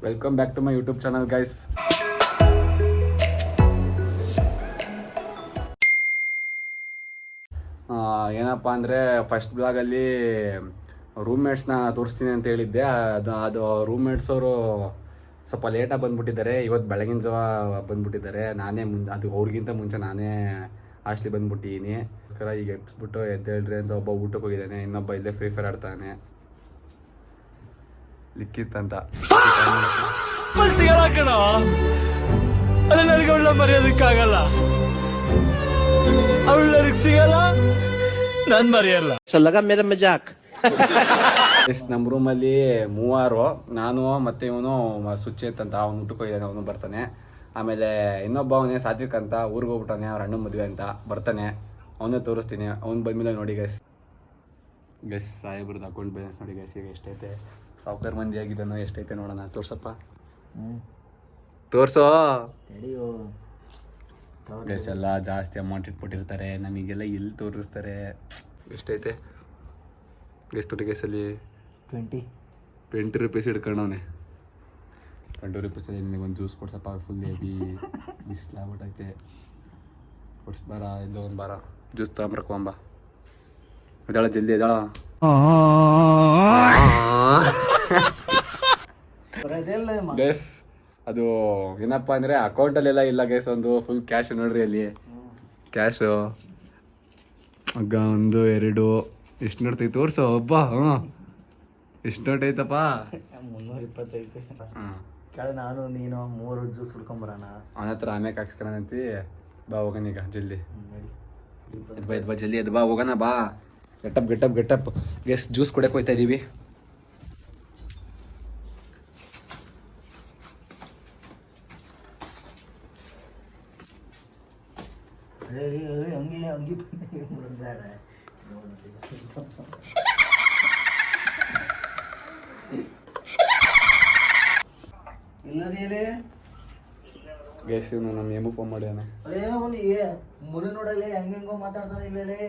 Welcome back to my YouTube channel guys. ಏನಪ್ಪ ಅಂದರೆ first ಬ್ಲಾಗಲ್ಲಿ ರೂಮ್ಮೇಟ್ಸ್ನ ತೋರಿಸ್ತೀನಿ ಅಂತ ಹೇಳಿದ್ದೆ. ಅದು ರೂಮ್ಮೇಟ್ಸ್ ಅವರು ಸ್ವಲ್ಪ ಲೇಟಾಗಿ ಬಂದುಬಿಟ್ಟಿದ್ದಾರೆ. ಇವತ್ತು ಬೆಳಗಿನ ಜಾವ ಬಂದುಬಿಟ್ಟಿದ್ದಾರೆ. ನಾನೇ ಅದು ಅವ್ರಿಗಿಂತ ಮುಂಚೆ ನಾನೇ ಹಾಸ್ಟ್ಲಿಗೆ ಬಂದುಬಿಟ್ಟಿದ್ದೀನಿ. ಅದಕ್ಕೋಸ್ಕರ ಈಗ ಎಬ್ಸ್ಬಿಟ್ಟು ಎದ್ದೇಳ್ರಿ ಅಂತ ಒಬ್ಬ ಊಟಕ್ಕೆ ಹೋಗಿದ್ದಾನೆ, ಇನ್ನೊಬ್ಬ ಇಲ್ಲೇ ಫ್ರೀ ಫೈರ್ ಆಡ್ತಾನೆ. ಲಿಖಿತ್ ಅಂತ ಸಿಗಲ್ಲ ಕಣ, ಅದು ನನಗೆ ಅವಳ ಮರೆಯೋದಕ್ಕಾಗಲ್ಲ. ಅವಳು ನನಗೆ ಸಿಗಲ್ಲ, ನಾನು ಮರೆಯಲ್ಲ. ಸಲ್ಲಗ ಮೇರೆ ಮಜಾಕ್. ನಮ್ಮ ರೂಮಲ್ಲಿ ಮೂವರು, ನಾನು ಮತ್ತು ಇವನು ಸುಚೇತ್ ಅಂತ, ಅವ್ನು ಊಟಕ್ಕೆ ಹೋಗಿದ್ದಾನೆ, ಅವನು ಬರ್ತಾನೆ. ಆಮೇಲೆ ಇನ್ನೊಬ್ಬ ಅವನೇ ಸಾತ್ವಿಕ್ ಅಂತ, ಊರಿಗೆ ಹೋಗ್ಬಿಟ್ಟಾನೆ, ಅವ್ರ ಅಣ್ಣ ಮದುವೆ ಅಂತ ಬರ್ತಾನೆ. ಅವನೇ ತೋರಿಸ್ತೀನಿ. ಅವ್ನು ಬಂದಮೇಲೆ ನೋಡಿ ಗೈಸ್ ಸಾಹೇಬ್ರದ್ದು ಅಕೌಂಟ್ ಬ್ಯಾಲೆನ್ಸ್ ನೋಡಿ ಗೈಸ್ ಈಗ ಎಷ್ಟೈತೆ. ಸಾವ್ಕಾರ ಮಂದಿ ಆಗಿದ್ದಾನೋ ಎಷ್ಟೈತೆ ನೋಡೋಣ. ತೋರ್ಸಪ್ಪ, ತೋರ್ಸೋ ಗೈಸ್. ಎಲ್ಲ ಜಾಸ್ತಿ ಅಮೌಂಟ್ ಇಟ್ಬಿಟ್ಟಿರ್ತಾರೆ, ನಮಗೆಲ್ಲ ಎಲ್ಲಿ ತೋರಿಸ್ತಾರೆ. ಎಷ್ಟೈತೆ ಗೈಸ್ ತೊಡಿ ಗೈಸಲ್ಲಿ 20 ರೂಪೀಸ್ ಹಿಡ್ಕೊಂಡವನೆ. 20 ರೂಪೀಸಲ್ಲಿ ನಿಮಗೆ ಒಂದು ಜ್ಯೂಸ್ ಕೊಡ್ಸಪ್ಪ, ಫುಲ್ ಹೆವಿ ಬಿಸಿಲಾಗ್ಬಿಟ್ಟೈತೆ. ಕೊಡ್ಸ್ ಬಾರ, ಇಲ್ಲ ಒಂದು ಬಾರ ಜ್ಯೂಸ್ ತಗೊಂಬರ್ಕೊಂಬ. ಎದಾಳ ಜಲ್ದಿ ಎದಾಳ. ಗೈಸ್ ಅದು ಏನಪ್ಪ ಅಂದರೆ ಅಕೌಂಟಲ್ಲೆಲ್ಲ ಇಲ್ಲ ಗೈಸ್, ಒಂದು ಫುಲ್ ಕ್ಯಾಶ್ ನೋಡ್ರಿ ಅಲ್ಲಿ. ಕ್ಯಾಶು ಆಗ 1 2 ಎಷ್ಟು ನೋಡ್ತೈತೆ ತೋರ್ಸು ಒಬ್ಬ. ಎಷ್ಟು ನೋಟ್ ಐತಪ್ಪ? 325. ನಾನು ನೀನು 3 ಜ್ಯೂಸ್ ಹುಡ್ಕೊಂಬರೋಣ. ಅವನ ಹತ್ರ ಆಮ್ಯಾಕೆ ಹಾಕ್ಸ್ಕೊಳಂತಿ. ಬಾ ಹೋಗೋಣ ಈಗ ಜಲ್ದಿ. ಎದ್ ಬಾ ಜಲ್ದಿ, ಎದ್ ಬಾ ಹೋಗೋಣ ಬಾ. ಗೆಟಪ್ ಗೆಸ್ ಜ್ಯೂಸ್ ಕುಡಿಯಕ್ಕೆ ಹೋಗ್ತಾ ಇದೀವಿ. ಅಂಗಿ ಇಲ್ಲದೇಲೆ ಗೈಸ್ ಇವನು ನಮ್ಮ ಎಮ್ಮು ಫೋನ್ ಮಾಡ್ಯಾನ. ಅದೇ ಅವನಿಗೆ ಮುರಿ ನೋಡಲ್ಲ ಹೆಂಗೆಂಗೋ ಮಾತಾಡ್ತಾನೆ. ಇಲ್ಲಲೇ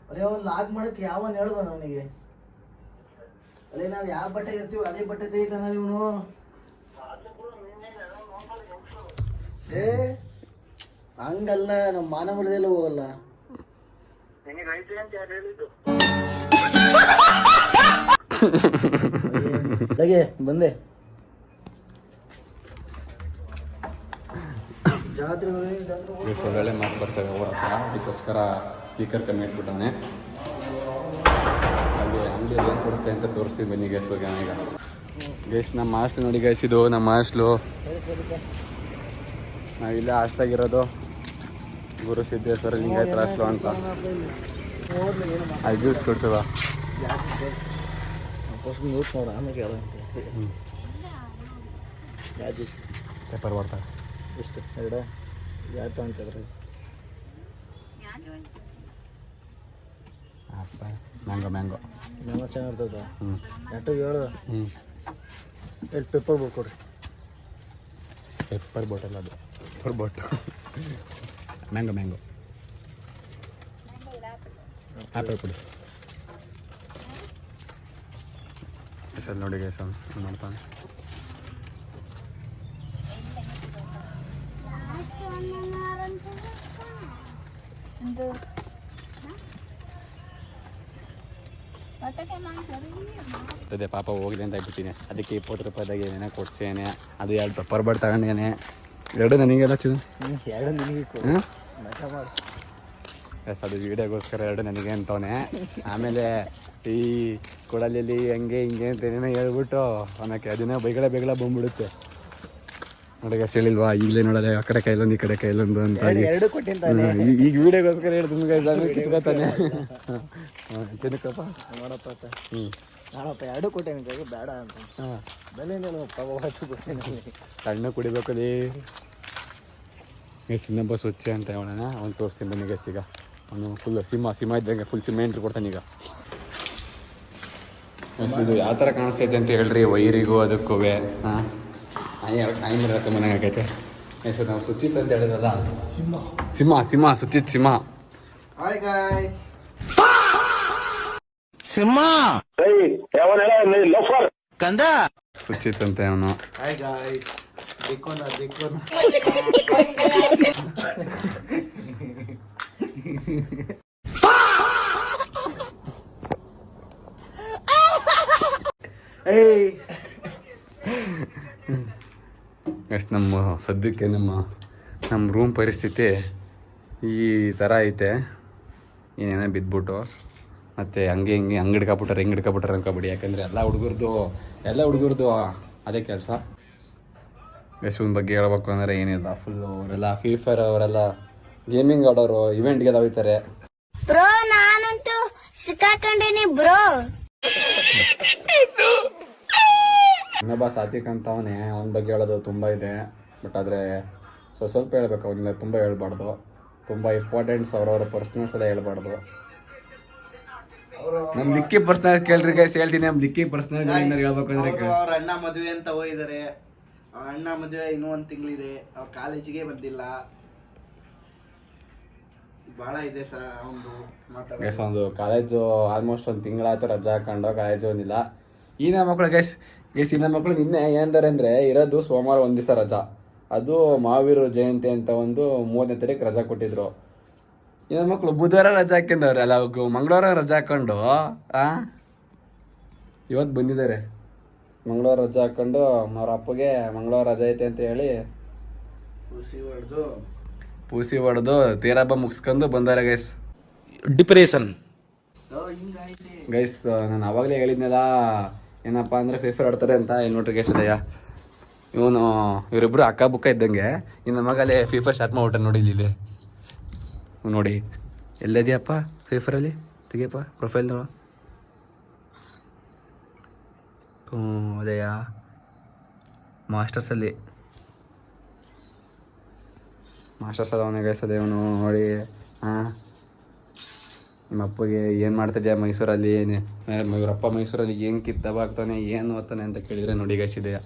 ಅದೇ ಅವ್ನು ಲಾಕ್ ಮಾಡಕ್ಕೆ ಯಾವನ್ ಹೇಳ್ದ ಅವನಿಗೆ. ಅಲ್ಲೇ ನಾವ್ ಯಾವ ಬಟ್ಟೆ ಇರ್ತೀವಿ ಅದೇ ಬಟ್ಟೆ ತೆಗಿತಾನ ಇವನು. ಏ ಹಂಗಲ್ಲ, ನಮ್ಮ ಮಾನವರದೆಲ್ಲ ಹೋಗಲ್ಲ. ಬಂದೆ ಒಳ್ಳೆ ಮಾತು ಬರ್ತವೆ ಅವ್ರ ಹತ್ರ, ಅದಕ್ಕೋಸ್ಕರ ಸ್ಪೀಕರ್ ಕಮ್ಮಿ ಇಟ್ಬಿಟ್ಟವನೆ. ಅಲ್ಲಿ ಅಂಗಡಿಯಲ್ಲಿ ಏನು ಕೊಡಿಸ್ತೆ ಅಂತ ತೋರಿಸ್ತೀವಿ ಬನ್ನಿ ಗೈಸ್. ಹೋಗ್ಯಾನ ಈಗ ಗೈಸ್. ನಮ್ಮ ಹಾಸ್ಟ್ಲು ನೋಡಿ ಗೈಸ್, ಇದು ನಮ್ಮ ಹಾಸ್ಟ್ಲು. ನಾವಿಲ್ಲೇ ಹಾಸ್ಟ್ಲಾಗಿರೋದು, ಗುರು ಸಿದ್ದೇಶ್ವರ ಲಿಂಗಾಯತ ಹಾಸ್ಟ್ಲು ಅಂತ. ಅಲ್ಲಿ ಜ್ಯೂಸ್ ಕೊಡ್ಸವ ಪೇಪರ್ ಬರ್ತಾರೆ. ಎಷ್ಟು 2 ಯಾರು ತಗೊಂತಿದ್ರಿ? ಮ್ಯಾಂಗೋ ಚೆನ್ನಾಗಿರ್ತದ. ನೆಟ್ಟು ಹೇಳು. ಎಲ್ಲಿ ಪೇಪರ್ ಬೋಟ್ ಕೊಡ್ರಿ. ಪೆಪ್ಪರ್ ಬೋಟಲ್, ಅದು ಪೆಪ್ಪರ್ ಬೋಟ್. ಮ್ಯಾಂಗೋ ಆ್ಯಪಲ್ ಕೊಡಿ ಸರ್. ನೋಡಿ ಗೈಸ್ ಮಾಡ್ತಾನೆ. ಅದೇ ಪಾಪ ಹೋಗ್ಲಿ ಅಂತ ಆಗ್ಬಿಟ್ಟಿನಿ. ಅದಕ್ಕೆ 20 ರೂಪಾಯಿದಾಗ ಏನೇನೋ ಕೊಡ್ಸೇನೆ. ಅದು 2 ಪೆಪ್ಪರ್ ಬೋಟ್ ತಗೊಂಡೇನೆ. 2 ನನಗೆಲ್ಲ ಚಿನ್ನ. 2 ನಿನಗೆ ಎಸ್, ಅದು ವೀಡಿಯೋಗೋಸ್ಕರ 2 ನನಗೆ ಅಂತವನೆ. ಆಮೇಲೆ ಈ ಕೊಡಲಲ್ಲಿ ಹಂಗೆ ಹಿಂಗೆ ಅಂತ ಏನೇನೋ ಹೇಳ್ಬಿಟ್ಟು ಅವನಕ್ಕೆ ಅದನ್ನೇ ಬೇಗಳೆ ಬಂದ್ಬಿಡುತ್ತೆ. ನೋಡಿ ಗೈಸ್ ಹೇಳಿಲ್ವಾ, ಈಗಲೇ ನೋಡೋದೆ ಆ ಕಡೆ ಕೈಲೊಂದು ಈ ಕಡೆ ಕೈಲೊಂದು ಅಂತ. ಈಗ ವೀಡಿಯೋಗೋಸ್ಕರ ಹೇಳ್ತೀನಿ ಗೈಸ್, ಆಮೇಲೆ ಕಿತ್ಕೋತಾನೆ. ತಿನ್ಕಪ್ಪ ನೋಡಪ್ಪ. ನಾನಪ್ಪ 2 ಕೊಟ್ಟೇನೆ ಬೇಡ ಅಂತ. ಬೆಲೆ ಸಣ್ಣ ಕುಡಿಬೇಕು ಅಲ್ಲಿ ಗೈಸ್. ಇನ್ನೊಬ್ಬ ಸ್ವಚ್ಛ ಅಂತ ಹೇಳೋಣ, ಅವ್ನು ತೋರಿಸ್ತೀನಿ ಬನ್ನಿ ಗೈಸ್. ಈಗ ಅವನು ಫುಲ್ ಸಿಂಹ ಇದ್ದಂಗೆ ಫುಲ್ ಸಿಮೆಂಟ್ ಕೊಡ್ತಾನೆ ಈಗ. ಇದು ಯಾವ ಥರ ಕಾಣಿಸ್ತೈತೆ ಅಂತ ಹೇಳ್ರಿ, ವೈರಿಗೂ ಅದಕ್ಕೂ. ಹಾಂ, ನಾಯಿ ಹೇಳಕ್ಕೆ ಮನೆಗೆ ಆಗೈತೆ. ಹೆಸರು ನಾವು ಸುಚಿತ್ ಅಂತ ಹೇಳಿದ್ರಲ್ಲ, ಸಿಂಹ ಸುಚಿತ್ ಸಿಂಹ. ಸಿಂಹ ಕಂದ ಸುಚ್ಚಿತ್ತಂತೆ ಅವನು. ಹಾಯ್ ಗಾಯ್ಸ್, ದಿಕ್ಕೋನ ಏಯ್ ಎಷ್ಟು ನಮ್ಮ ಸದ್ಯಕ್ಕೆ ನಮ್ಮ ರೂಮ್ ಪರಿಸ್ಥಿತಿ ಈ ಥರ ಐತೆ. ಏನೇನೋ ಬಿದ್ದುಬಿಟ್ಟು ಮತ್ತು ಹಂಗೆ ಹಿಂಗೆ ಹಿಡ್ಕೊಬಿಟ್ಟಾರೆ ಅನ್ಕೊಬಿಡಿ. ಯಾಕಂದರೆ ಎಲ್ಲ ಹುಡುಗರದು ಅದೇ ಕೆಲಸ. ಯಶವನ್ ಬಗ್ಗೆ ಹೇಳ್ಬೇಕು ಅಂದರೆ ಏನಿಲ್ಲ, ಫುಲ್ಲು ಅವರೆಲ್ಲ ಫ್ರೀ ಫೈರ್ ಅವರೆಲ್ಲ ಗೇಮಿಂಗ್ ಆಡೋರು, ಇವೆಂಟ್ಗೆಲ್ಲ ಹೋಗ್ತಾರೆ. ಬ್ರೋ ನಾನಂತೂ ಸಿಕ್ಕಾಕೊಂಡಿನಿ ಬ್ರೋ. ಇನ್ನೊಬ್ಬ ಸಾತ್ವಿಕ್ ಅಂತ ಅವನೇ, ಅವನ ಬಗ್ಗೆ ಹೇಳೋದು ತುಂಬ ಇದೆ. ಬಟ್ ಆದರೆ ಸ್ವಲ್ಪ ಹೇಳ್ಬೇಕು, ಅವನಿಲ್ಲ ತುಂಬ ಹೇಳ್ಬಾರ್ದು. ತುಂಬ ಇಂಪಾರ್ಟೆಂಟ್ಸ್ ಅವ್ರವ್ರ ಪರ್ಸ್ನಲ್ಸ್ ಎಲ್ಲ ಹೇಳ್ಬಾರ್ದು. ನಮ್ಮ ಲಿಕ್ಕಿ ಪರ್ಸ್ನಲ್ ಕೇಳ್ರಿ ಗೈಸ್, ಹೇಳ್ತೀನಿ. ನಮ್ಮ ಲಿಕ್ಕಿ ಪರ್ಸ್ನಲ್ ಹೇಳ್ಬೇಕು ಅಂದ್ರೆ ಅವ್ರ ಅಣ್ಣ ಮದುವೆ ಅಂತ ಹೋಗಿದ್ದಾರೆ. ಅವ್ರ ಅಣ್ಣ ಮದುವೆ ಇನ್ನೂ 1 ತಿಂಗಳಿದೆ. ಅವ್ರ ಕಾಲೇಜಿಗೆ ಬಂದಿಲ್ಲ. ಭಾಳ ಇದೆ ಸರ್ ಅವನು. ಗೈಸ್ ಒಂದು ಕಾಲೇಜು ಆಲ್ಮೋಸ್ಟ್ 1 ತಿಂಗಳಾಯ್ತು ರಜಾ ಹಾಕೊಂಡು ಕಾಲೇಜು ಬಂದಿಲ್ಲ. ಈ ನಮ್ಮ ಮಕ್ಕಳು ಗೈಸ್ ಈ ನಮ್ಮ ಮಕ್ಕಳು ನಿನ್ನೆ ಏನಂದರೆ ಅಂದರೆ ಇರೋದು ಸೋಮವಾರ 1 ದಿವಸ ರಜಾ. ಅದು ಮಹಾವೀರ ಜಯಂತಿ ಅಂತ ಒಂದು 30ನೇ ತಾರೀಕು ರಜಾ ಕೊಟ್ಟಿದ್ರು. ಈ ನಮ್ಮ ಮಕ್ಕಳು ಬುಧವಾರ ರಜಾ ಹಾಕಿಂದವ್ರೆ, ಅಲ್ಲ ಮಂಗಳವಾರ ರಜಾ ಹಾಕೊಂಡು ಇವತ್ತು ಬಂದಿದ್ದಾರೆ. ಮಂಗಳವಾರ ರಜಾ ಹಾಕೊಂಡು ಅವ್ರ ಅಪ್ಪಗೆ ಮಂಗಳವಾರ ರಜಾ ಐತೆ ಅಂತ ಹೇಳಿ ಪೂಸಿ ಹೊಡೆದು ತೇರಬ್ಬ ಮುಗಿಸ್ಕೊಂಡು ಬಂದಾರೆ ಗೈಸ್. ಡಿಪ್ರೆಷನ್ ಗೈಸ್ ನಾನು ಅವಾಗಲೇ ಹೇಳಿದ್ನಲ್ಲ ಏನಪ್ಪ ಅಂದರೆ ಫ್ರೀ ಫೈರ್ ಆಡ್ತಾರೆ ಅಂತ. ಇಲ್ಲಿ ನೋಡ್ರಿ ಗೈಸ್ ಅದಯ್ಯ, ಇವರಿಬ್ರು ಅಕ್ಕ ಬುಕ್ಕ ಇದ್ದಂಗೆ. ಇನ್ನು ಮಗಲೇ ಫ್ರೀ ಫೈರ್ ಸ್ಟಾರ್ಟ್ ಮಾಡ್ಬಿಟ್ಟ ನೋಡಿ ಇಲ್ಲಿ ನೋಡಿ. ಎಲ್ಲದಿಯಪ್ಪ ಫ್ರೀ ಫೈರಲ್ಲಿ? ತೆಗಿಯಪ್ಪ ಪ್ರೊಫೈಲ್ ನೋಡು. ಅದಯ್ಯ ಮಾಸ್ಟರ್ಸ್ ಅವನೇ ಗೈಸ್ ಅದೇ ಅವನು ನೋಡಿ. ನಿಮ್ಮ ಅಪ್ಪಗೆ ಏನು ಮಾಡ್ತಿದ್ಯಾ ಮೈಸೂರಲ್ಲಿ, ಇವರಪ್ಪ ಮೈಸೂರಲ್ಲಿ ಏನು ಕಿತ್ತಬಾಗ್ತಾನೆ ಏನು ಓದ್ತಾನೆ ಅಂತ ಕೇಳಿದರೆ ನೋಡಿ ಗೈಸ್ ಇದೆಯಾ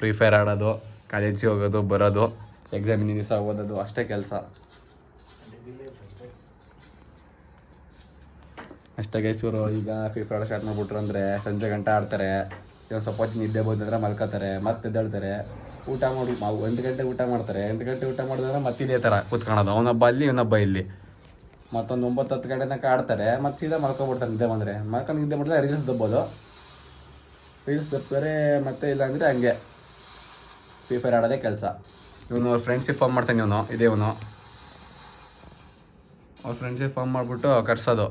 ಫ್ರೀ ಫೈರ್ ಆಡೋದು, ಕಾಲೇಜಿಗೆ ಹೋಗೋದು ಬರೋದು, ಎಕ್ಸಾಮಿನ ದಿವಸ ಓದೋದು ಅಷ್ಟೇ ಕೆಲಸ. ಅಷ್ಟೇ ಗೈಸ್ ಇವರು. ಈಗ ಫ್ರೀ ಫೈರ್ ಆಡೋ ಸ್ಟಾರ್ಟ್ ಮಾಡಿಬಿಟ್ರು ಅಂದರೆ ಸಂಜೆ ಗಂಟೆ ಆಡ್ತಾರೆ. ಇವಾಗ ಸ್ವಲ್ಪ ಹೊತ್ತು ನಿದ್ದೆ ಬಂದರೆ ಮಲ್ಕೋತಾರೆ, ಮತ್ತೆ ಎದ್ದೇಳ್ತಾರೆ, ಊಟ ಮಾಡಿ 1 ಗಂಟೆ ಊಟ ಮಾಡ್ತಾರೆ. 8 ಗಂಟೆ ಊಟ ಮಾಡಿದ್ರೆ ಮತ್ತೆ ಇದೇ ಥರ ಕೂತ್ಕೊಳ್ಳೋದು, ಅವನೊಬ್ಬ ಅಲ್ಲಿ ಇವನೊಬ್ಬ ಇಲ್ಲಿ. ಮತ್ತೊಂದು 9-10 ಗಂಟೆ ತನಕ ಆಡ್ತಾರೆ, ಮತ್ತೆ ಸೀದಾ ಮಲ್ಕೊಬಿಡ್ತಾರೆ ನಿದ್ದೆ ಬಂದರೆ. ನಿದ್ದೆ ಮಾಡಿದ್ರೆ ರೀಲ್ಸ್ ದಬ್ಬೋದು, ರೀಲ್ಸ್ ದಬ್ತಾರೆ ಮತ್ತೆ ಇಲ್ಲಾಂದರೆ ಹಂಗೆ ಫ್ರೀ ಫೈರ್ ಆಡೋದೇ ಕೆಲಸ. ಇವನು ಅವ್ರ ಫ್ರೆಂಡ್ಸಿಗೆ ಫಾರ್ಮ್ ಮಾಡ್ತಾನೆ. ಇವನು ಅವ್ರ ಫ್ರೆಂಡ್ಸಿಗೆ ಫಾರ್ಮ್ ಮಾಡಿಬಿಟ್ಟು ಕರ್ಸೋದು,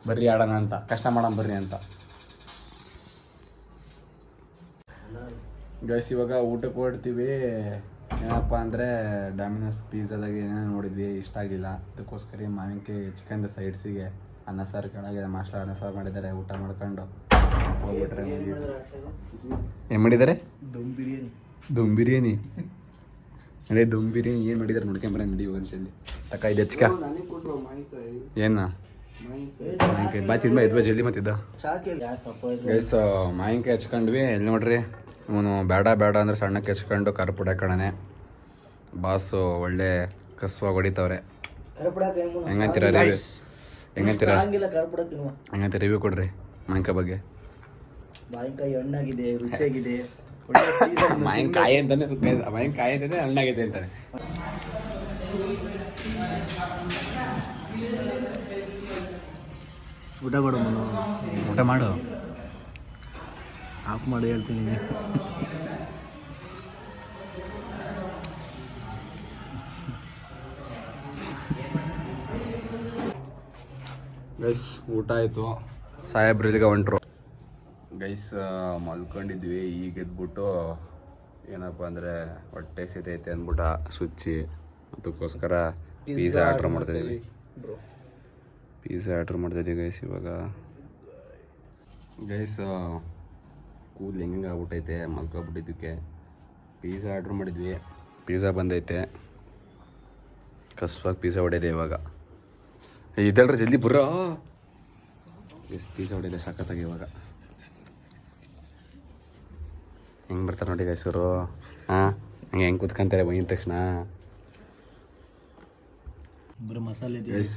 ಬರ್ರಿ ಆಡೋಣ ಅಂತ, ಕಷ್ಟ ಮಾಡೋಣ ಬರ್ರಿ ಅಂತ. ಗೈಸ್ ಇವಾಗ ಊಟಕ್ಕೆ ಹೊರಡ್ತೀವಿ. ಏನಪ್ಪ ಅಂದರೆ ಡಾಮಿನೋಸ್ ಪಿಜ್ಜಾದಾಗ ಏನೇನೋ ನೋಡಿದ್ವಿ, ಇಷ್ಟ ಆಗಿಲ್ಲ. ಅದಕ್ಕೋಸ್ಕರ ಮಾವಿನಕಾಯಿ ಚಿಕನ್ ಸೈಡ್ಸಿಗೆ ಅನ್ನ ಸಾರು ಕೆಳಗೆ ಮಾಸ್ಟರ್ ಅನ್ನ ಸಾರು ಮಾಡಿದ್ದಾರೆ. ಊಟ ಮಾಡ್ಕೊಂಡು ಹೋಗ್ಬಿಟ್ರೆ ಏನು ಮಾಡಿದ್ದಾರೆ? ದಮ್ ಬಿರಿಯಾನಿ ನಡಿ. ದಮ್ ಬಿರಿಯಾನಿ ಏನು ಮಾಡಿದ್ದಾರೆ ನೋಡ್ಕೊಂಬರ ನಡಿ ಅಂತಂದು ಅಕ್ಕ. ಇದು ಹೆಚ್ಚಿಕ ಏನು ಮಾವಿನಕಾಯಿ ಬಾತಿದ್ ಎದ್ವ ಜಲ್ದಿ ಮತ್ತಿದ್ದ ಗೈಸ್. ಮಾವಿನಕಾಯಿ ಹಚ್ಕೊಂಡ್ವಿ. ಎಲ್ಲಿ ನೋಡ್ರಿ ಇವನು ಬೇಡ ಅಂದರೆ ಸಣ್ಣಕ್ಕೆ ಹಚ್ಕೊಂಡು ಖಾರ ಪುಡಿ ಹಾಕೋಣನೆ. ಬಾಸು ಒಳ್ಳೆ ಕಸುವಾಗಿ ಹೊಡಿತವ್ರೆ. ಹೆಂಗಂತೀರ ರಿವ್ಯೂ? ಹೆಂಗಂತೀರ ರಿವ್ಯೂ ಕೊಡ್ರಿ ಮಾವಿನಕಾಯಿ ಬಗ್ಗೆ. ಮಾವಿನಕಾಯಿ ಹಣ್ಣಾಗಿದೆ, ರುಚಿಯಾಗಿದೆ. ಮಾವಿನಕಾಯಿ ಅಂತಾನೆ ಮಾವಿನಕಾಯಿ ಅಂತಾನೆ ಹಣ್ಣಾಗಿದೆ ಅಂತಾನೆ. ಊಟ ಮಾಡು ಮನು, ಊಟ ಮಾಡು. ಆಫ್ ಮಾಡಿ ಹೇಳ್ತೀನಿ. ಗೈಸ್ ಊಟ ಆಯಿತು, ಸಾಹೇಬ್ರಿಗೆ ಹೊಂಟ್ರು. ಗೈಸ್ ಮಲ್ಕೊಂಡಿದ್ವಿ. ಈಗ ಎದ್ಬಿಟ್ಟು ಏನಪ್ಪ ಅಂದರೆ ಹೊಟ್ಟೆ ಸಿತೈತೆ ಅಂದ್ಬಿಟ್ಟು ಸುಚ್ಚಿ ಅದಕ್ಕೋಸ್ಕರ ಪಿಜ್ಜಾ ಆರ್ಡ್ರ್ ಮಾಡ್ತಾಯಿದ್ದೀವಿ. ಗೈಸ್ ಇವಾಗ ಗೈಸ್ ಕೂದಲು ಹೆಂಗೆ ಆಗ್ಬಿಟ್ಟೈತೆ, ಮಲ್ಕೊಬಿಟ್ಟಿದ್ದಕ್ಕೆ ಪಿಜ್ಜಾ ಆರ್ಡ್ರ್ ಮಾಡಿದ್ವಿ. ಪಿಜ್ಜಾ ಬಂದೈತೆ, ಕಸ್ವಾಗಿ ಪಿಜ್ಜಾ ಹೊಡೆಯದೆ ಇವಾಗ. ಇದಲ್ರಿ ಜಲ್ದಿ ಬರೋ. ಎಸ್ ಪಿಜ್ಜಾ ಹೊಡೆಯದೆ ಸಖತ್ತಾಗಿ ಇವಾಗ. ಹೆಂಗೆ ಬರ್ತಾರೆ ನೋಡಿ ಗೈಸರು. ಹಂಗೆ ಹೆಂಗೆ ಕುತ್ಕೊಂತಾರೆ ಬಂದಿದ ತಕ್ಷಣ. ಮಸಾಲೆ ಗೈಸ್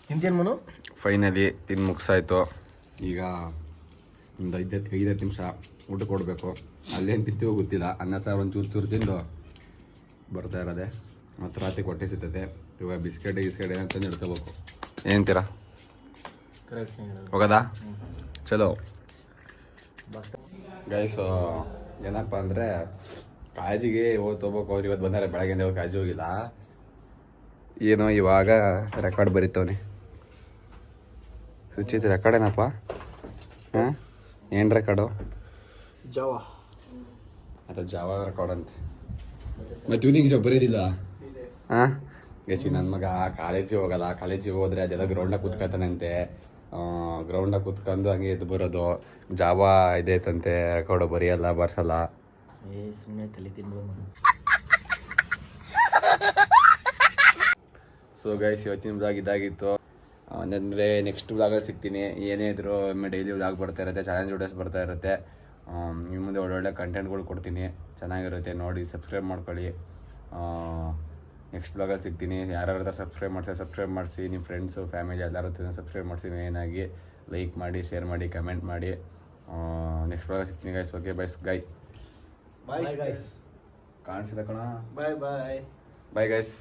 ತಿಂತೇನು ಮನು? ಫೈನಲಿ ತಿಂದು ಮುಗಿಸಾಯ್ತು. ಈಗ ಒಂದು 5 ನಿಮಿಷ ಊಟ ಕೊಡಬೇಕು. ಅಲ್ಲೇನು ತಿಂತೀವೋ ಗೊತ್ತಿಲ್ಲ, ಅನ್ನ ಸಾರು ಒಂದು ಚೂರು ತಿಂದು ಬರ್ತಾ ಇರೋದೆ. ಮತ್ತು ರಾತ್ರಿ ಹೊಟ್ಟೆ ಸಿಗ್ತದೆ. ಇವಾಗ ಬಿಸ್ಕೆಟ್ ಏನಂತ ಹಿಡ್ಕೋಬೇಕು. ಏನಂತೀರಾ? ಹೋಗೋದಾ? ಚಲೋ ಗೈಸ್. ಏನಪ್ಪ ಅಂದರೆ ಕಾಳಜಿಗೆ ಹೋಗ್ಬೇಕು. ಅವ್ರು ಇವತ್ತು ಬಂದರೆ ಬೆಳಗ್ಗೆಯಿಂದ ಹೋಗಿ ಕಾಳಜಿ ಹೋಗಿಲ್ಲ. ಏನೋ ಇವಾಗ ರೆಕಾರ್ಡ್ ಬರೀತವನಿ. ಸುಚಿತ್ ರೆಕಾರ್ಡ್ ಏನಪ್ಪ? ಹಾಂ, ಏನು ರೆಕಾರ್ಡು? ಜಾವಾ ರೆಕಾರ್ಡ್ ಅಂತೆ. ಮತ್ತು ಇವನಿಗೆ ಬರೋದಿಲ್ಲ. ಹಾಂ ಗೈಸ್, ನನ್ನ ಮಗ ಕಾಲೇಜಿಗೆ ಹೋಗಲ್ಲ. ಕಾಲೇಜಿಗೆ ಹೋದರೆ ಅದೆಲ್ಲ ಗ್ರೌಂಡಾಗ ಕೂತ್ಕೊತಾನಂತೆ. ಗ್ರೌಂಡಾಗ ಕೂತ್ಕೊಂಡು ಹಂಗೆ ಎದ್ದು ಬರೋದು. ಜಾವಾ ಇದೈತಂತೆ, ರೆಕಾರ್ಡು ಬರೆಯಲ್ಲ, ಬರ್ಸಲ್ಲ. ಸುಮ್ಮನೆ ತಲೆ ತಿನ್ಬೋದು. ಸೊ ಗೈಸ್, ಇವತ್ತಿನ ಬ್ಲಾಗ್ ಇದಾಗಿತ್ತು. ಅಂದರೆ ನೆಕ್ಸ್ಟ್ ಬ್ಲಾಗಲ್ಲಿ ಸಿಗ್ತೀನಿ. ಏನೇ ಇದ್ರು ಡೈಲಿ ಬ್ಲಾಗ್ ಬರ್ತಾ ಇರುತ್ತೆ, ಚಾಲೆಂಜ್ ವಿಡಿಯೋಸ್ ಬರ್ತಾ ಇರುತ್ತೆ. ನಿಮ್ಮ ಮುಂದೆ ಒಳ್ಳೊಳ್ಳೆ ಕಂಟೆಂಟ್ಗಳು ಕೊಡ್ತೀನಿ, ಚೆನ್ನಾಗಿರುತ್ತೆ. ನೋಡಿ ಸಬ್ಸ್ಕ್ರೈಬ್ ಮಾಡ್ಕೊಳ್ಳಿ. ನೆಕ್ಸ್ಟ್ ಬ್ಲಾಗಲ್ಲಿ ಸಿಗ್ತೀನಿ. ಯಾರ್ಯಾರ ಸಬ್ಸ್ಕ್ರೈಬ್ ಮಾಡಿಸಿ. ನಿಮ್ಮ ಫ್ರೆಂಡ್ಸು ಫ್ಯಾಮಿಲಿ ಎಲ್ಲರೂ ಸಬ್ಸ್ಕ್ರೈಬ್ ಮಾಡಿಸಿ. ಮೇಯ್ನಾಗಿ ಲೈಕ್ ಮಾಡಿ, ಶೇರ್ ಮಾಡಿ, ಕಮೆಂಟ್ ಮಾಡಿ. ನೆಕ್ಸ್ಟ್ ಬ್ಲಾಗಲ್ಲಿ ಸಿಗ್ತೀನಿ ಗೈಸ್. Okay bye guys. ಕಾಣಿಸಿದ ಕಣ. Bye guys.